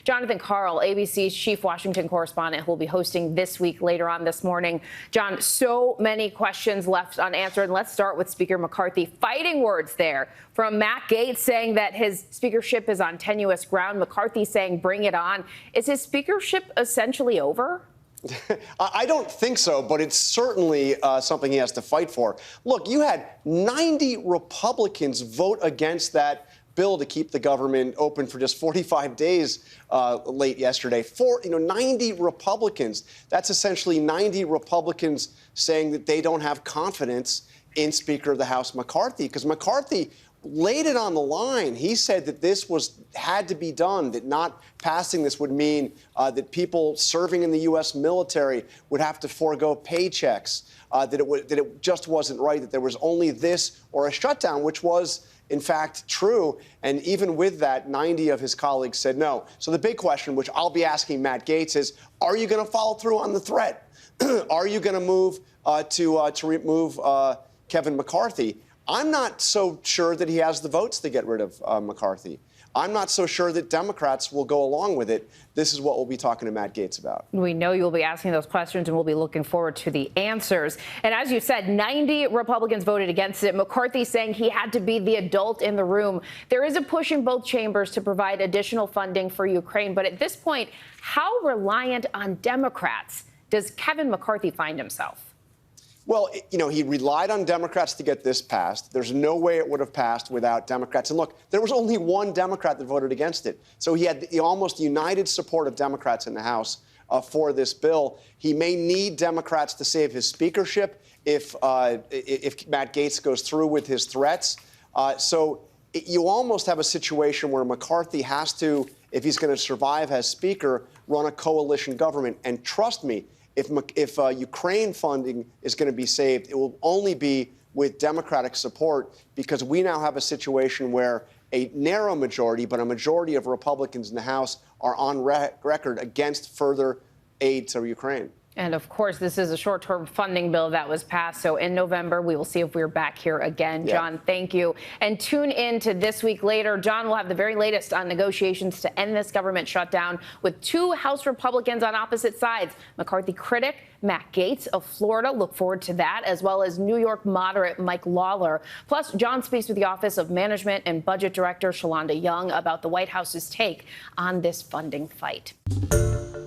Jon Karl, ABC's chief Washington correspondent, who will be hosting This Week later on this morning. John, so many questions left unanswered. And let's start with Speaker McCarthy. Fighting words there from Matt Gaetz saying that his speakership is on tenuous ground. McCarthy saying bring it on. Is his speakership essentially over? I don't think so, but it's certainly something he has to fight for. Look, you had 90 Republicans vote against that bill to keep the government open for just 45 days late yesterday. 90 Republicans. That's essentially 90 Republicans saying that they don't have confidence in Speaker of the House McCarthy, because McCarthy laid it on the line. He said that this had to be done, that not passing this would mean that people serving in the U.S. military would have to forego paychecks, that it just wasn't right, that there was only this or a shutdown, which was, in fact, true. And even with that, 90 of his colleagues said no. So the big question, which I'll be asking Matt Gaetz, is, are you going to follow through on the threat? Are you going to move to remove Kevin McCarthy? I'm not so sure that he has the votes to get rid of McCarthy. I'm not so sure that Democrats will go along with it. This is what we'll be talking to Matt Gaetz about. We know you'll be asking those questions, and we'll be looking forward to the answers. And as you said, 90 Republicans voted against it. McCarthy saying he had to be the adult in the room. There is a push in both chambers to provide additional funding for Ukraine. But at this point, how reliant on Democrats does Kevin McCarthy find himself? Well, he relied on Democrats to get this passed. There's no way it would have passed without Democrats. And look, there was only one Democrat that voted against it. So he had the almost united support of Democrats in the House for this bill. He may need Democrats to save his speakership if Matt Gaetz goes through with his threats. You almost have a situation where McCarthy has to, if he's going to survive as Speaker, run a coalition government. And trust me, if Ukraine funding is going to be saved, it will only be with Democratic support, because we now have a situation where a narrow majority, but a majority of Republicans in the House are on record against further aid to Ukraine. And of course, this is a short-term funding bill that was passed. So in November, we will see if we're back here again. Yeah. John, thank you. And tune in to This Week later. John will have the very latest on negotiations to end this government shutdown with two House Republicans on opposite sides. McCarthy critic Matt Gaetz of Florida. Look forward to that, as well as New York moderate Mike Lawler. Plus, John speaks with the Office of Management and Budget Director Shalonda Young about the White House's take on this funding fight.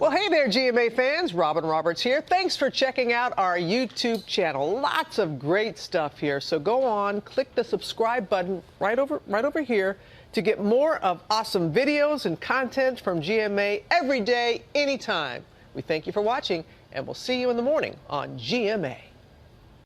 Well, hey there, GMA fans. Robin Roberts here. Thanks for checking out our YouTube channel. Lots of great stuff here. So go on, click the subscribe button right over here to get more of awesome videos and content from GMA every day, anytime. We thank you for watching, and we'll see you in the morning on GMA.